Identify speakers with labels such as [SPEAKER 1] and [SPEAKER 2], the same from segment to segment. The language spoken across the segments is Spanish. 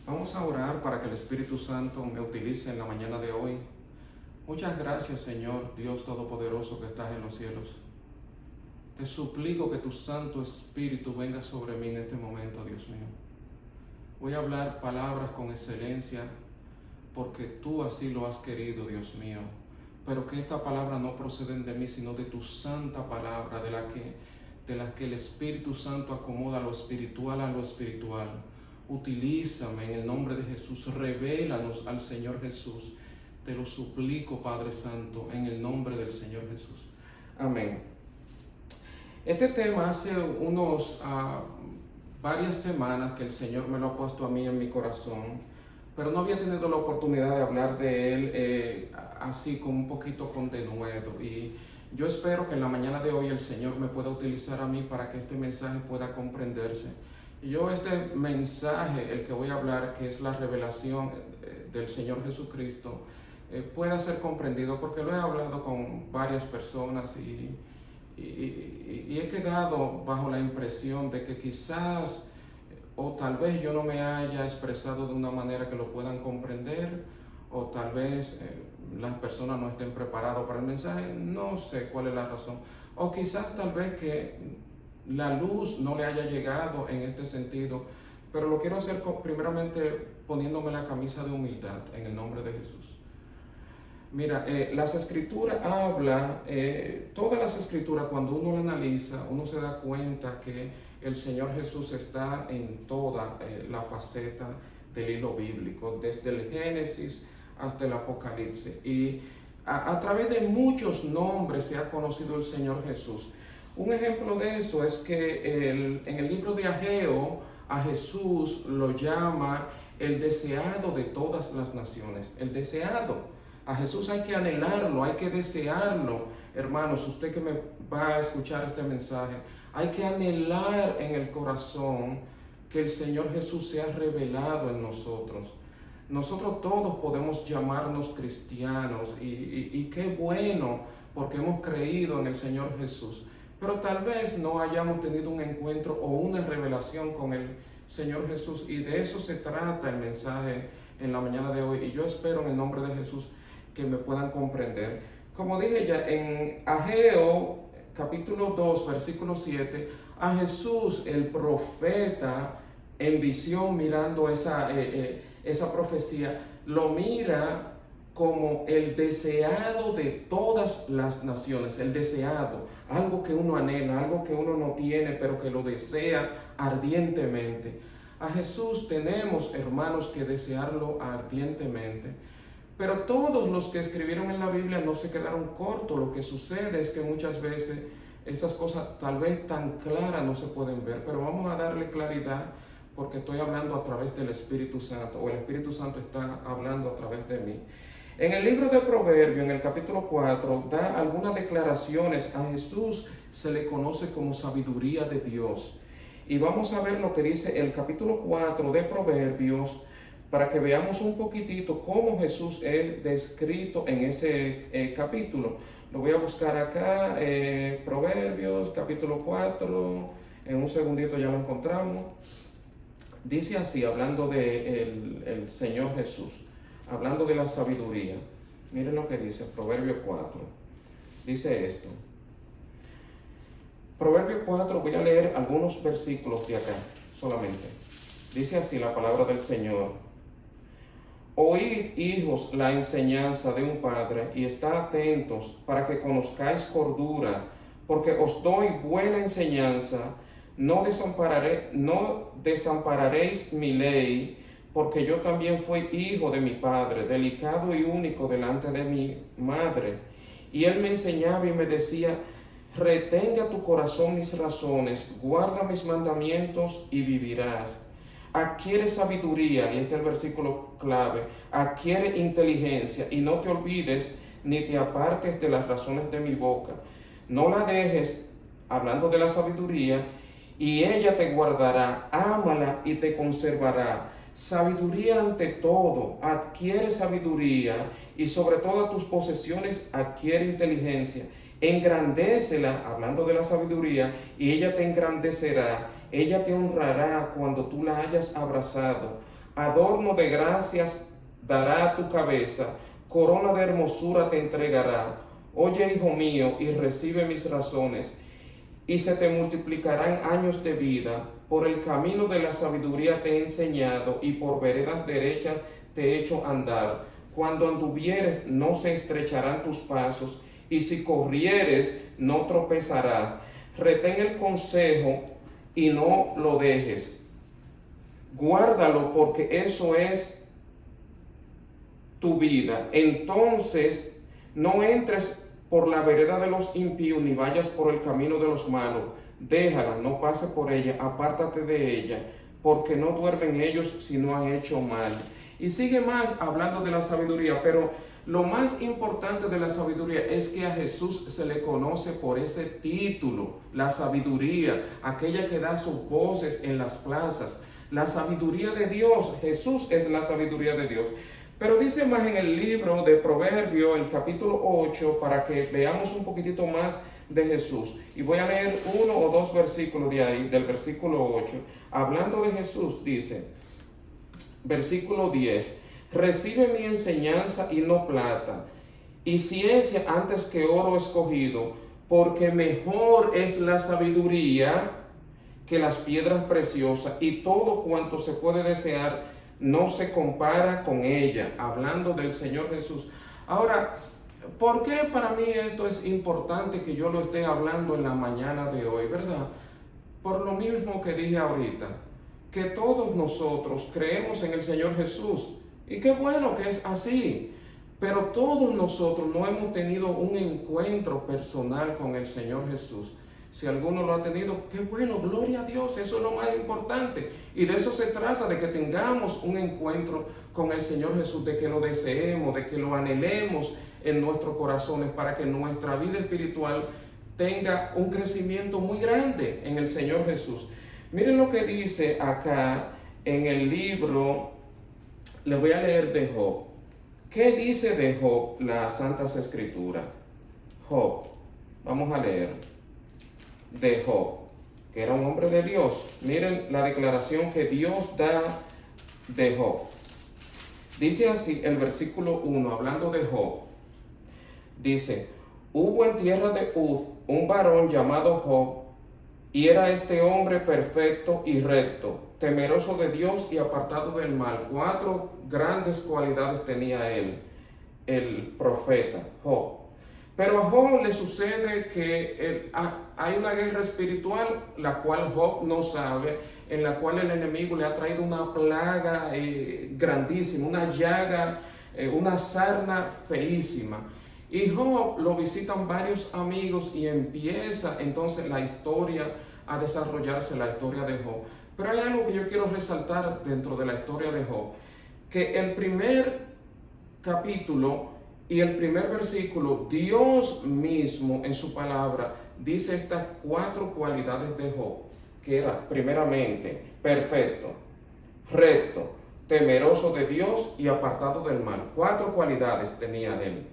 [SPEAKER 1] Vamos a orar para que el Espíritu Santo me utilice en la mañana de hoy. Muchas gracias, Señor, Dios Todopoderoso que estás en los cielos. Te suplico que tu Santo Espíritu venga sobre mí en este momento, Dios mío. Voy a hablar palabras con excelencia porque tú así lo has querido, Dios mío. Pero que estas palabras no proceden de mí, sino de tu santa palabra, de la que el Espíritu Santo acomoda lo espiritual a lo espiritual. Utilízame en el nombre de Jesús, revélanos al Señor Jesús. Te lo suplico, Padre Santo, en el nombre del Señor Jesús. Amén. Este tema hace varias semanas que el Señor me lo ha puesto a mí en mi corazón, pero no había tenido la oportunidad de hablar de él así como un poquito con denuedo. Y yo espero que en la mañana de hoy el Señor me pueda utilizar a mí para que este mensaje pueda comprenderse. Este mensaje, el que voy a hablar, que es la revelación del Señor Jesucristo, pueda ser comprendido porque lo he hablado con varias personas y he quedado bajo la impresión de que quizás o tal vez yo no me haya expresado de una manera que lo puedan comprender, o tal vez las personas no estén preparadas para el mensaje, no sé cuál es la razón, o quizás tal vez que la luz no le haya llegado en este sentido, pero lo quiero hacer primeramente poniéndome la camisa de humildad en el nombre de Jesús. Mira, las escrituras hablan, todas las escrituras, cuando uno la analiza, uno se da cuenta que el Señor Jesús está en toda la faceta del hilo bíblico, desde el Génesis hasta el Apocalipsis. Y a través de muchos nombres se ha conocido el Señor Jesús. Un ejemplo de eso es que en el libro de Ageo, a Jesús lo llama el deseado de todas las naciones, el deseado. A Jesús hay que anhelarlo, hay que desearlo. Hermanos, usted que me va a escuchar este mensaje, hay que anhelar en el corazón que el Señor Jesús sea revelado en nosotros. Nosotros todos podemos llamarnos cristianos y qué bueno porque hemos creído en el Señor Jesús. Pero tal vez no hayamos tenido un encuentro o una revelación con el Señor Jesús, y de eso se trata el mensaje en la mañana de hoy. Y yo espero en el nombre de Jesús que me puedan comprender. Como dije ya, en Ageo capítulo 2, versículo 7, a Jesús el profeta en visión mirando esa profecía, lo mira como el deseado de todas las naciones, el deseado, algo que uno anhela, algo que uno no tiene, pero que lo desea ardientemente. A Jesús tenemos, hermanos, que desearlo ardientemente. Pero todos los que escribieron en la Biblia no se quedaron cortos. Lo que sucede es que muchas veces esas cosas tal vez tan claras no se pueden ver, pero vamos a darle claridad porque estoy hablando a través del Espíritu Santo, o el Espíritu Santo está hablando a través de mí. En el libro de Proverbios, en el capítulo 4, da algunas declaraciones. A Jesús se le conoce como sabiduría de Dios. Y vamos a ver lo que dice el capítulo 4 de Proverbios, para que veamos un poquitito cómo Jesús es descrito en ese capítulo. Lo voy a buscar acá, Proverbios, capítulo 4, en un segundito ya lo encontramos. Dice así, hablando de el Señor Jesús, hablando de la sabiduría. Miren lo que dice Proverbios 4. Dice esto. Proverbios 4, voy a leer algunos versículos de acá solamente. Dice así la palabra del Señor. Oíd, hijos, la enseñanza de un padre, y estad atentos para que conozcáis cordura, porque os doy buena enseñanza. No desampararéis mi ley, porque yo también fui hijo de mi padre, delicado y único delante de mi madre. Y él me enseñaba y me decía, retenga tu corazón mis razones, guarda mis mandamientos y vivirás. Adquiere sabiduría, y este es el versículo clave, adquiere inteligencia y no te olvides ni te apartes de las razones de mi boca. No la dejes, hablando de la sabiduría, y ella te guardará, ámala y te conservará. Sabiduría ante todo, adquiere sabiduría, y sobre todas tus posesiones adquiere inteligencia. Engrandécela, hablando de la sabiduría, y ella te engrandecerá. Ella te honrará cuando tú la hayas abrazado. adorno de gracias dará a tu cabeza, corona de hermosura te entregará. Oye, hijo mío, y recibe mis razones, y se te multiplicarán años de vida. Por el camino de la sabiduría te he enseñado, y por veredas derechas te he hecho andar. Cuando anduvieres, no se estrecharán tus pasos, y si corrieres, no tropezarás. Retén el consejo y no lo dejes. Guárdalo, porque eso es tu vida. Entonces no entres por la vereda de los impíos, ni vayas por el camino de los malos. Déjala, no pase por ella, apártate de ella, porque no duermen ellos si no han hecho mal. Y sigue más hablando de la sabiduría, pero lo más importante de la sabiduría es que a Jesús se le conoce por ese título, la sabiduría, aquella que da sus voces en las plazas. La sabiduría de Dios, Jesús es la sabiduría de Dios. Pero dice más en el libro de Proverbios, el capítulo 8, para que veamos un poquitito más de Jesús. Y voy a leer 1 o 2 versículos de ahí, del versículo 8. Hablando de Jesús, dice, versículo 10, recibe mi enseñanza y no plata, y ciencia antes que oro escogido, porque mejor es la sabiduría que las piedras preciosas, y todo cuanto se puede desear no se compara con ella, hablando del Señor Jesús. Ahora, ¿por qué para mí esto es importante que yo lo esté hablando en la mañana de hoy, verdad? Por lo mismo que dije ahorita, que todos nosotros creemos en el Señor Jesús, y qué bueno que es así, pero todos nosotros no hemos tenido un encuentro personal con el Señor Jesús. Si alguno lo ha tenido, qué bueno, gloria a Dios, eso es lo más importante. Y de eso se trata, de que tengamos un encuentro con el Señor Jesús, de que lo deseemos, de que lo anhelemos en nuestros corazones, para que nuestra vida espiritual tenga un crecimiento muy grande en el Señor Jesús. Miren lo que dice acá en el libro, le voy a leer de Job. ¿Qué dice de Job las Santas Escrituras? Job, vamos a leer de Job, que era un hombre de Dios. Miren la declaración que Dios da de Job. Dice así el versículo 1, hablando de Job. Dice, hubo en tierra de Uz un varón llamado Job, y era este hombre perfecto y recto, temeroso de Dios y apartado del mal. 4 grandes cualidades tenía él, el profeta Job. Pero a Job le sucede que hay una guerra espiritual, la cual Job no sabe, en la cual el enemigo le ha traído una plaga grandísima, una llaga, una sarna feísima. Y Job lo visitan varios amigos y empieza entonces la historia a desarrollarse, la historia de Job. Pero hay algo que yo quiero resaltar dentro de la historia de Job, que el primer capítulo y el primer versículo, Dios mismo en su palabra dice estas 4 cualidades de Job, que era primeramente perfecto, recto, temeroso de Dios y apartado del mal. 4 cualidades tenía él.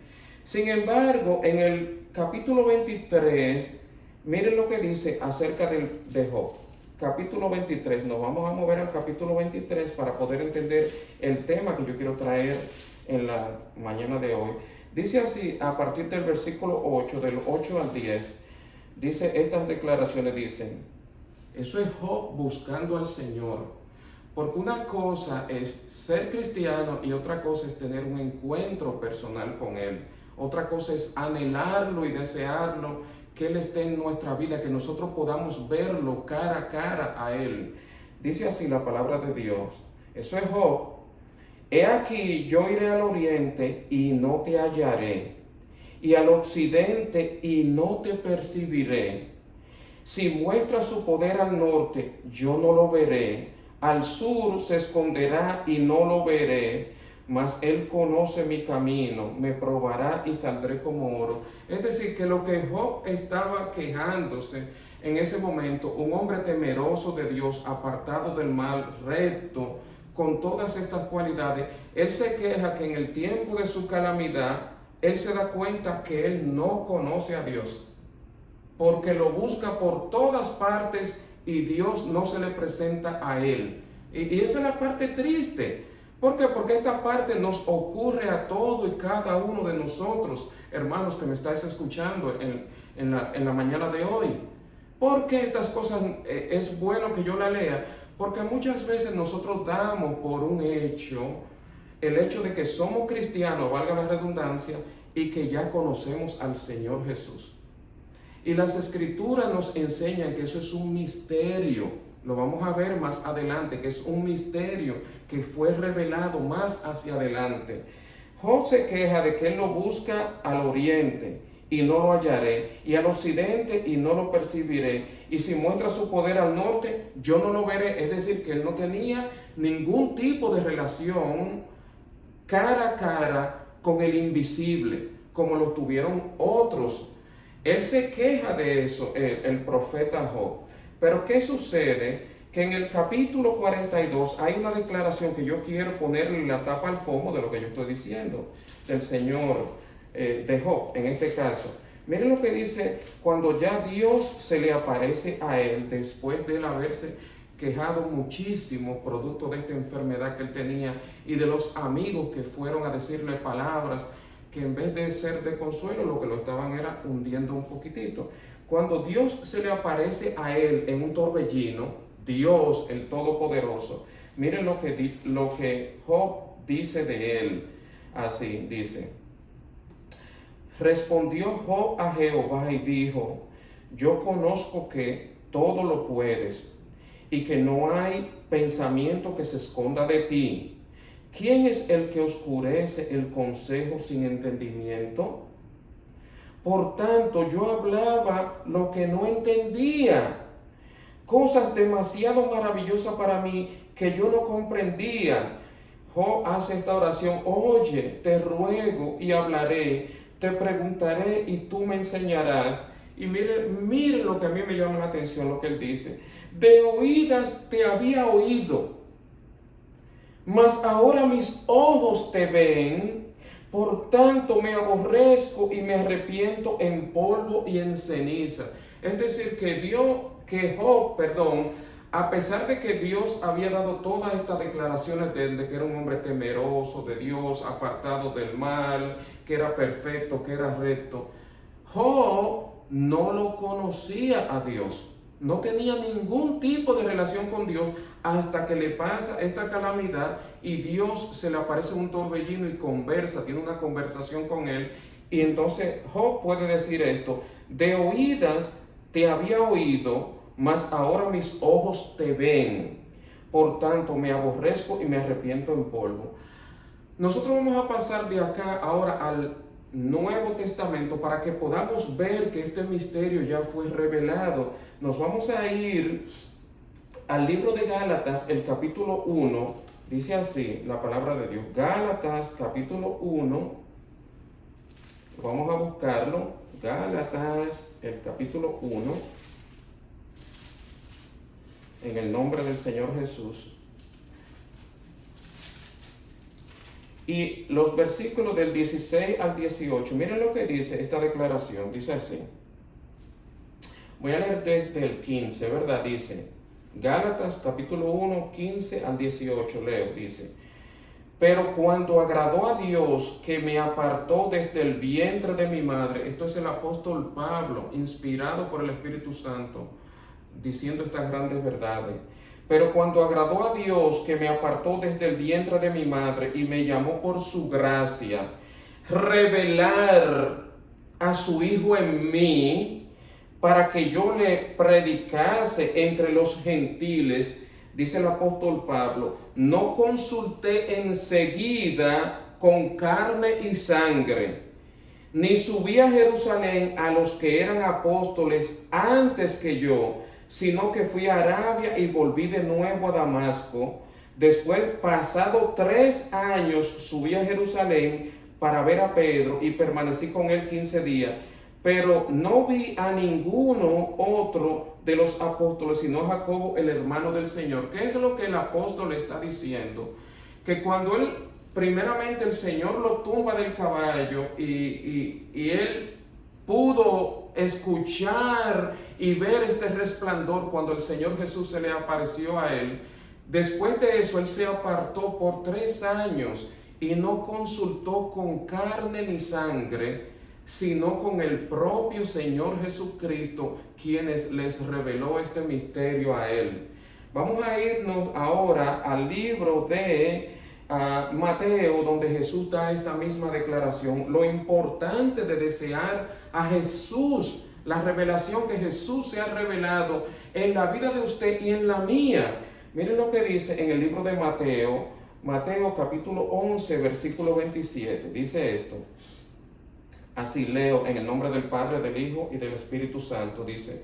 [SPEAKER 1] Sin embargo, en el capítulo 23, miren lo que dice acerca de Job. Capítulo 23, nos vamos a mover al capítulo 23 para poder entender el tema que yo quiero traer en la mañana de hoy. Dice así, a partir del versículo 8, del 8 al 10, dice estas declaraciones, dicen, eso es Job buscando al Señor, porque una cosa es ser cristiano y otra cosa es tener un encuentro personal con Él. Otra cosa es anhelarlo y desearlo, que Él esté en nuestra vida, que nosotros podamos verlo cara a cara a Él. Dice así la palabra de Dios, eso es Job. He aquí, yo iré al oriente y no te hallaré, y al occidente y no te percibiré. Si muestra su poder al norte, yo no lo veré. Al sur se esconderá y no lo veré. Mas él conoce mi camino, me probará y saldré como oro. Es decir, que lo que Job estaba quejándose en ese momento, un hombre temeroso de Dios, apartado del mal, recto, con todas estas cualidades, él se queja que en el tiempo de su calamidad, él se da cuenta que él no conoce a Dios, porque lo busca por todas partes y Dios no se le presenta a él. Y esa es la parte triste. ¿Por qué? Porque esta parte nos ocurre a todo y cada uno de nosotros, hermanos que me estáis escuchando en la mañana de hoy. ¿Por qué estas cosas es bueno que yo la lea? Porque muchas veces nosotros damos por un hecho, el hecho de que somos cristianos, valga la redundancia, y que ya conocemos al Señor Jesús. Y las Escrituras nos enseñan que eso es un misterio. Lo vamos a ver más adelante, que es un misterio que fue revelado más hacia adelante. Job se queja de que él lo busca al oriente y no lo hallaré, y al occidente y no lo percibiré, y si muestra su poder al norte, yo no lo veré. Es decir, que él no tenía ningún tipo de relación cara a cara con el invisible, como lo tuvieron otros. Él se queja de eso, el profeta Job. Pero ¿qué sucede? Que en el capítulo 42 hay una declaración que yo quiero ponerle la tapa al pomo de lo que yo estoy diciendo, del Señor, de Job, en este caso. Miren lo que dice cuando ya Dios se le aparece a él, después de él haberse quejado muchísimo producto de esta enfermedad que él tenía y de los amigos que fueron a decirle palabras que en vez de ser de consuelo, lo que lo estaban era hundiendo un poquitito. Cuando Dios se le aparece a él en un torbellino, Dios el Todopoderoso, miren lo que Job dice de él. Así dice: respondió Job a Jehová y dijo: yo conozco que todo lo puedes y que no hay pensamiento que se esconda de ti. ¿Quién es el que oscurece el consejo sin entendimiento? Por tanto, yo hablaba lo que no entendía, cosas demasiado maravillosas para mí que yo no comprendía. Job hace esta oración: oye, te ruego y hablaré, te preguntaré y tú me enseñarás. Y mire lo que a mí me llama la atención, lo que él dice: de oídas te había oído, mas ahora mis ojos te ven, por tanto me aborrezco y me arrepiento en polvo y en ceniza. Es decir, que Job, a pesar de que Dios había dado todas estas declaraciones de él, de que era un hombre temeroso de Dios, apartado del mal, que era perfecto, que era recto, Job no lo conocía a Dios. No tenía ningún tipo de relación con Dios hasta que le pasa esta calamidad y Dios se le aparece en un torbellino y tiene una conversación con él. Y entonces Job puede decir esto: de oídas te había oído, mas ahora mis ojos te ven. Por tanto me aborrezco y me arrepiento en polvo. Nosotros vamos a pasar de acá ahora al Nuevo Testamento para que podamos ver que este misterio ya fue revelado. Nos vamos a ir al libro de Gálatas, el capítulo 1, dice así la palabra de Dios. Gálatas, capítulo 1, vamos a buscarlo. Gálatas, el capítulo 1, en el nombre del Señor Jesús. Y los versículos del 16 al 18, miren lo que dice esta declaración, dice así. Voy a leer desde el 15, ¿verdad? Dice, Gálatas capítulo 1, 15 al 18, leo, dice: pero cuando agradó a Dios que me apartó desde el vientre de mi madre, esto es el apóstol Pablo, inspirado por el Espíritu Santo, diciendo estas grandes verdades. Pero cuando agradó a Dios que me apartó desde el vientre de mi madre y me llamó por su gracia, revelar a su Hijo en mí, para que yo le predicase entre los gentiles, dice el apóstol Pablo, no consulté enseguida con carne y sangre, ni subí a Jerusalén a los que eran apóstoles antes que yo, sino que fui a Arabia y volví de nuevo a Damasco. Después, pasado 3 años, subí a Jerusalén para ver a Pedro y permanecí con él 15 días. Pero no vi a ninguno otro de los apóstoles, sino a Jacobo, el hermano del Señor. ¿Qué es lo que el apóstol está diciendo? Que cuando él, primeramente el Señor lo tumba del caballo y él pudo escuchar y ver este resplandor cuando el Señor Jesús se le apareció a él, Después de eso, él se apartó por 3 años y no consultó con carne ni sangre, sino con el propio Señor Jesucristo, quienes les reveló este misterio a él. Vamos a irnos ahora al libro de Mateo, donde Jesús da esta misma declaración. Lo importante de desear a Jesús, la revelación que Jesús se ha revelado en la vida de usted y en la mía. Miren lo que dice en el libro de Mateo, Mateo capítulo 11, versículo 27. Dice esto. Así leo en el nombre del Padre, del Hijo y del Espíritu Santo. Dice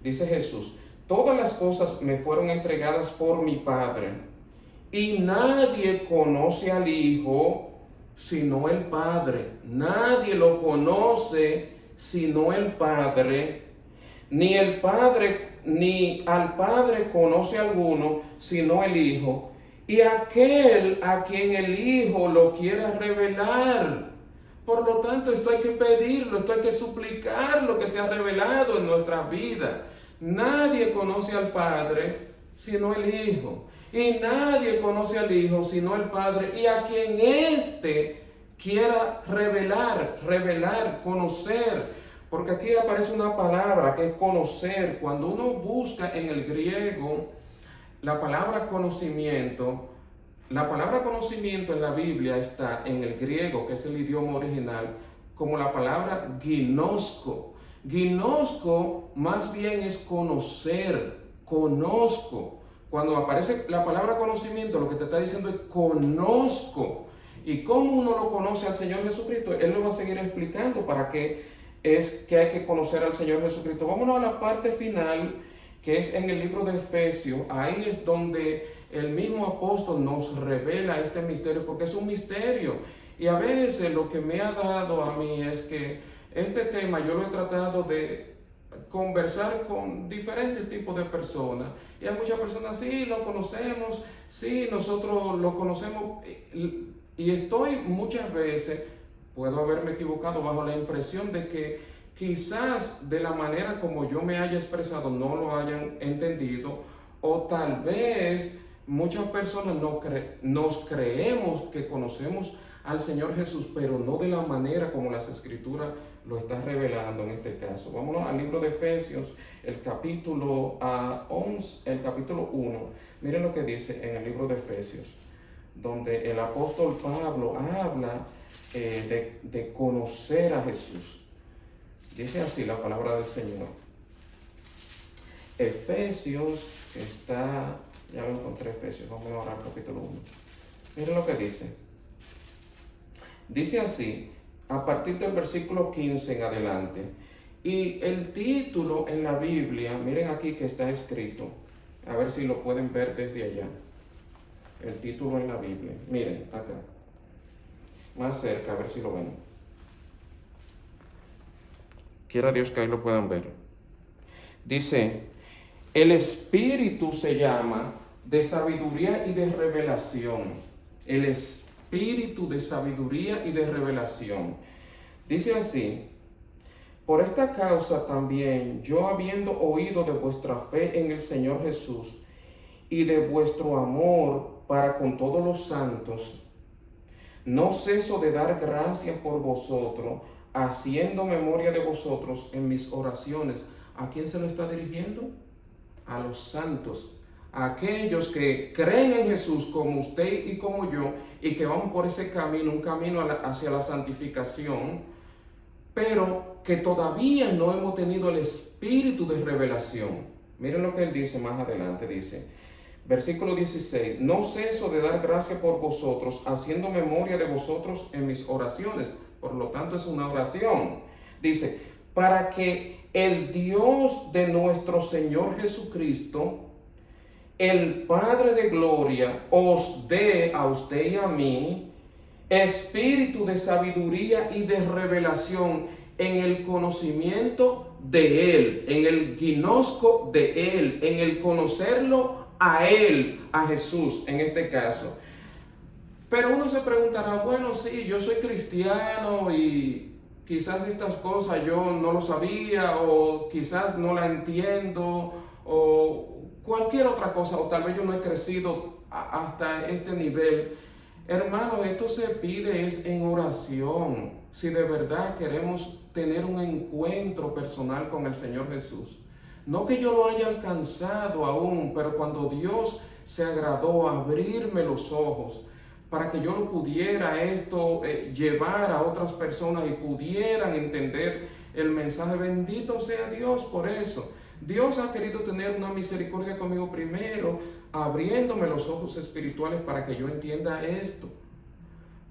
[SPEAKER 1] Jesús: todas las cosas me fueron entregadas por mi Padre, y nadie conoce al Hijo sino el Padre. Nadie lo conoce sino el Padre. Ni el Padre, ni al Padre conoce alguno sino el Hijo, y aquel a quien el Hijo lo quiera revelar. Por lo tanto, esto hay que pedirlo, esto hay que suplicar lo que se ha revelado en nuestra vida. Nadie conoce al Padre sino el Hijo, y nadie conoce al Hijo sino el Padre, y a quien éste quiera revelar, conocer. Porque aquí aparece una palabra que es conocer. Cuando uno busca en el griego la palabra conocimiento en la Biblia está en el griego, que es el idioma original, como la palabra ginosko. Ginosko más bien es conocer, conozco. Cuando aparece la palabra conocimiento, lo que te está diciendo es conozco. ¿Y cómo uno lo conoce al Señor Jesucristo? Él lo va a seguir explicando para qué es que hay que conocer al Señor Jesucristo. Vámonos a la parte final, que es en el libro de Efesios. Ahí es donde el mismo apóstol nos revela este misterio, porque es un misterio. Y a veces lo que me ha dado a mí es que este tema yo lo he tratado de conversar con diferentes tipos de personas. Y hay muchas personas, sí, lo conocemos, sí, nosotros lo conocemos. Y estoy muchas veces, puedo haberme equivocado, bajo la impresión de que quizás de la manera como yo me haya expresado no lo hayan entendido, o tal vez muchas personas nos creemos que conocemos al Señor Jesús, pero no de la manera como las Escrituras lo está revelando en este caso. Vámonos al libro de Efesios, el capítulo 11, el capítulo 1. Miren lo que dice en el libro de Efesios, donde el apóstol Pablo habla de conocer a Jesús. Dice así la palabra del Señor. Efesios, que está, ya lo encontré, Efesios, vamos ahora al capítulo 1. Miren lo que dice. Dice así, a partir del versículo 15 en adelante. Y el título en la Biblia, miren aquí que está escrito, a ver si lo pueden ver desde allá. El título en la Biblia, miren acá, más cerca, a ver si lo ven. Quiera Dios que ahí lo puedan ver. Dice, el Espíritu se llama de sabiduría y de revelación. El Espíritu de sabiduría y de revelación. Dice así, por esta causa también yo, habiendo oído de vuestra fe en el Señor Jesús y de vuestro amor para con todos los santos, no ceso de dar gracias por vosotros, haciendo memoria de vosotros en mis oraciones. ¿A quién se lo está dirigiendo? A los santos, a aquellos que creen en Jesús como usted y como yo, y que vamos por ese camino, un camino hacia la santificación, pero que todavía no hemos tenido el espíritu de revelación. Miren lo que él dice más adelante, dice, versículo 16, no ceso de dar gracias por vosotros, haciendo memoria de vosotros en mis oraciones. Por lo tanto, es una oración. Dice, para que el Dios de nuestro Señor Jesucristo, el Padre de gloria, os dé a usted y a mí espíritu de sabiduría y de revelación en el conocimiento de Él, en el ginosko de Él, en el conocerlo a Él, a Jesús en este caso. Pero uno se preguntará, bueno, sí, yo soy cristiano y quizás estas cosas yo no lo sabía, o quizás no la entiendo, o cualquier otra cosa, o tal vez yo no he crecido hasta este nivel. Hermano, esto se pide es en oración, si de verdad queremos tener un encuentro personal con el Señor Jesús. No que yo lo haya alcanzado aún, pero cuando Dios se agradó a abrirme los ojos para que yo lo pudiera llevar a otras personas y pudieran entender el mensaje, bendito sea Dios por eso. Dios ha querido tener una misericordia conmigo primero, abriéndome los ojos espirituales para que yo entienda esto.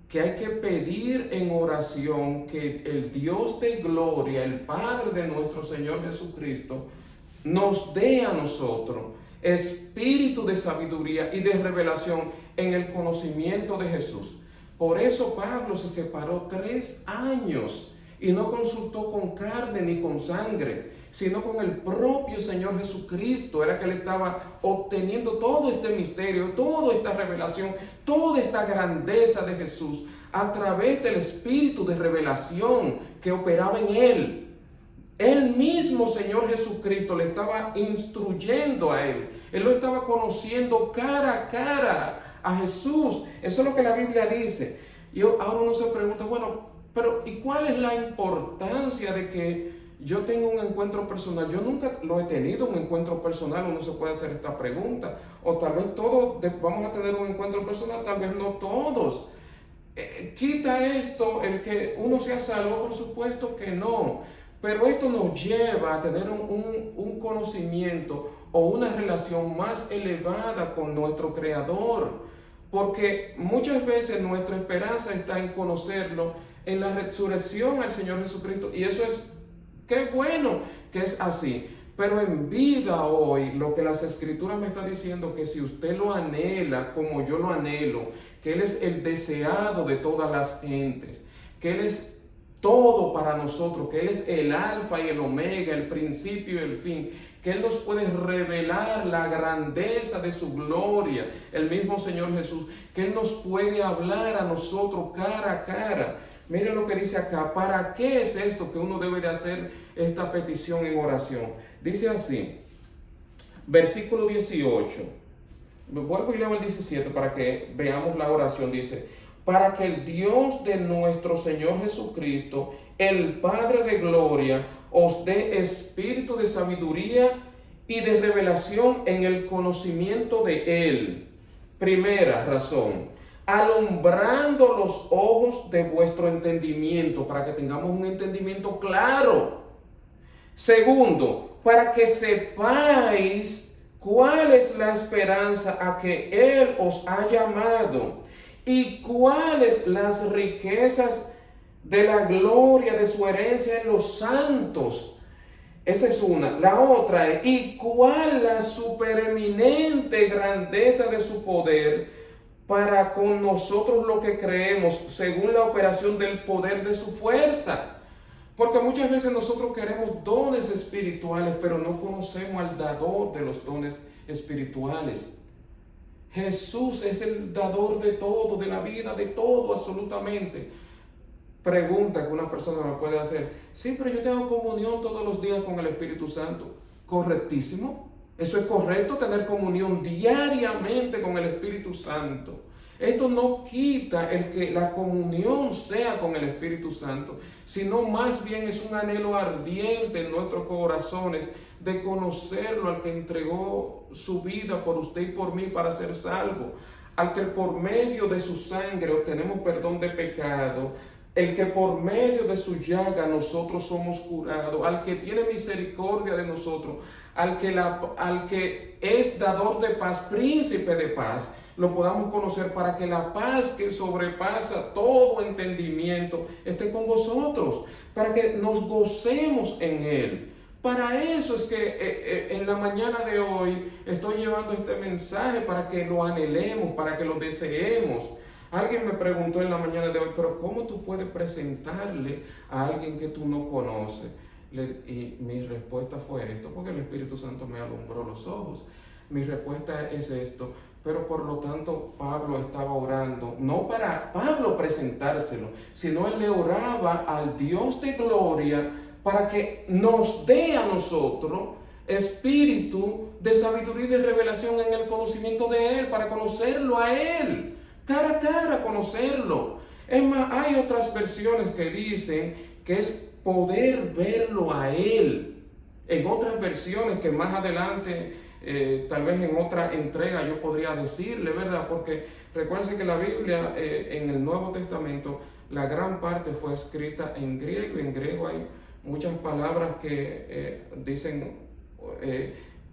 [SPEAKER 1] Que hay que pedir en oración que el Dios de gloria, el Padre de nuestro Señor Jesucristo, nos dé a nosotros espíritu de sabiduría y de revelación en el conocimiento de Jesús. Por eso Pablo se separó 3 años y no consultó con carne ni con sangre, sino con el propio Señor Jesucristo. Era que él estaba obteniendo todo este misterio, toda esta revelación, toda esta grandeza de Jesús a través del espíritu de revelación que operaba en él. El mismo Señor Jesucristo le estaba instruyendo a él. Él lo estaba conociendo cara a cara a Jesús. Eso es lo que la Biblia dice. Y ahora uno se pregunta, bueno, pero ¿y cuál es la importancia de que yo tenga un encuentro personal? Yo nunca lo he tenido, un encuentro personal. Uno se puede hacer esta pregunta. O tal vez todos vamos a tener un encuentro personal, tal vez no todos. ¿Quita esto el que uno sea salvo? Por supuesto que no. Pero esto nos lleva a tener un conocimiento o una relación más elevada con nuestro Creador. Porque muchas veces nuestra esperanza está en conocerlo, en la resurrección al Señor Jesucristo. Y eso es, qué bueno que es así. Pero en vida hoy, lo que las Escrituras me están diciendo, que si usted lo anhela como yo lo anhelo, que Él es el deseado de todas las gentes, que Él es todo para nosotros, que Él es el alfa y el omega, el principio y el fin, que Él nos puede revelar la grandeza de su gloria, el mismo Señor Jesús, que Él nos puede hablar a nosotros cara a cara. Miren lo que dice acá. ¿Para qué es esto que uno debe de hacer esta petición en oración? Dice así, versículo 18. Vuelvo y leo el 17 para que veamos la oración. Dice, para que el Dios de nuestro Señor Jesucristo, el Padre de gloria, os dé espíritu de sabiduría y de revelación en el conocimiento de Él. Primera razón, alumbrando los ojos de vuestro entendimiento, para que tengamos un entendimiento claro. Segundo, para que sepáis cuál es la esperanza a que Él os ha llamado y cuáles las riquezas de la gloria de su herencia en los santos. Esa es una. La otra es, y cuál la supereminente grandeza de su poder para con nosotros lo que creemos, según la operación del poder de su fuerza. Porque muchas veces nosotros queremos dones espirituales, pero no conocemos al dador de los dones espirituales. Jesús es el dador de todo, de la vida, de todo, absolutamente. Pregunta que una persona me puede hacer: sí, pero yo tengo comunión todos los días con el Espíritu Santo. Correctísimo. Eso es correcto, tener comunión diariamente con el Espíritu Santo. Esto no quita el que la comunión sea con el Espíritu Santo, sino más bien es un anhelo ardiente en nuestros corazones de conocerlo, al que entregó su vida por usted y por mí para ser salvo, al que por medio de su sangre obtenemos perdón de pecado, el que por medio de su llaga nosotros somos curados, al que tiene misericordia de nosotros, al que es dador de paz, príncipe de paz, lo podamos conocer, para que la paz que sobrepasa todo entendimiento esté con vosotros, para que nos gocemos en Él. Para eso es que en la mañana de hoy estoy llevando este mensaje, para que lo anhelemos, para que lo deseemos. Alguien me preguntó en la mañana de hoy: pero ¿cómo tú puedes presentarle a alguien que tú no conoces? Y mi respuesta fue esto, porque el Espíritu Santo me alumbró los ojos. Mi respuesta es esto. Pero por lo tanto Pablo estaba orando, no para Pablo presentárselo, sino él le oraba al Dios de gloria para que nos dé a nosotros espíritu de sabiduría y de revelación en el conocimiento de Él, para conocerlo a Él, cara a cara, conocerlo. Es más, hay otras versiones que dicen que es poder verlo a Él. En otras versiones que más adelante, tal vez en otra entrega yo podría decirle, ¿verdad? Porque recuerden que la Biblia en el Nuevo Testamento, la gran parte fue escrita en griego. En griego hay muchas palabras que dicen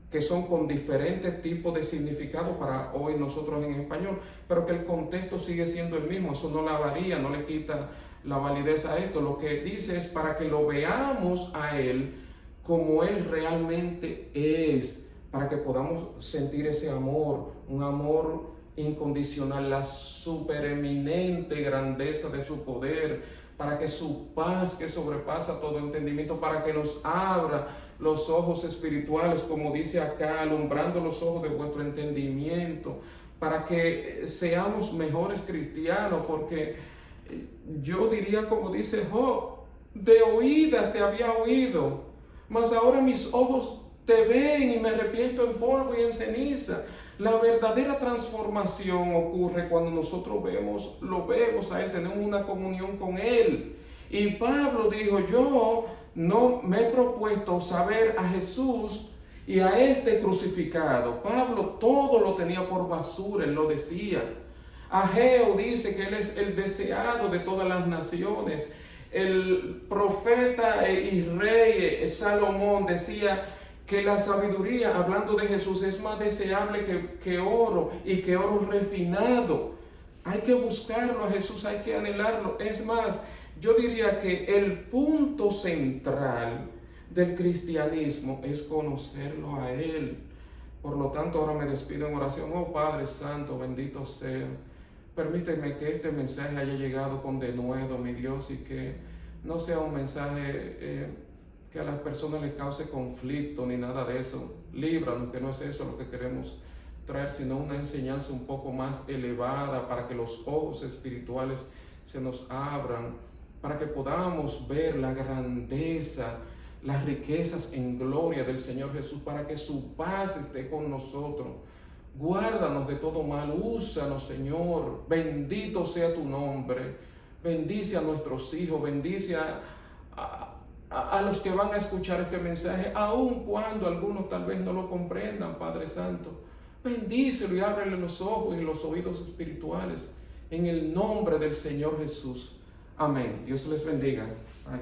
[SPEAKER 1] que son con diferentes tipos de significado para hoy nosotros en español, pero que el contexto sigue siendo el mismo. Eso no la varía, no le quita la validez a esto. Lo que dice es para que lo veamos a Él como Él realmente es, para que podamos sentir ese amor, un amor incondicional, la supereminente grandeza de su poder, para que su paz que sobrepasa todo entendimiento, para que nos abra los ojos espirituales, como dice acá, alumbrando los ojos de vuestro entendimiento, para que seamos mejores cristianos, porque yo diría como dice Job, de oídas te había oído, mas ahora mis ojos te ven y me arrepiento en polvo y en ceniza. La verdadera transformación ocurre cuando nosotros lo vemos a Él, tenemos una comunión con Él. Y Pablo dijo, yo no me he propuesto saber a Jesús y a este crucificado. Pablo todo lo tenía por basura, él lo decía. Ageo dice que él es el deseado de todas las naciones. El profeta y rey Salomón decía que la sabiduría, hablando de Jesús, es más deseable que oro, y que oro refinado. Hay que buscarlo a Jesús, hay que anhelarlo. Es más, yo diría que el punto central del cristianismo es conocerlo a Él. Por lo tanto, ahora me despido en oración. Oh Padre Santo, bendito sea. Permíteme que este mensaje haya llegado con denuedo, mi Dios, y que no sea un mensaje que a las personas les cause conflicto ni nada de eso. Líbranos, que no es eso lo que queremos traer, sino una enseñanza un poco más elevada, para que los ojos espirituales se nos abran, para que podamos ver la grandeza, las riquezas en gloria del Señor Jesús, para que su paz esté con nosotros. Guárdanos de todo mal, úsanos, Señor, bendito sea tu nombre. Bendice a nuestros hijos, bendice a los que van a escuchar este mensaje, aun cuando algunos tal vez no lo comprendan, Padre Santo. Bendícelo y ábrele los ojos y los oídos espirituales, en el nombre del Señor Jesús. Amén. Dios les bendiga. Amén.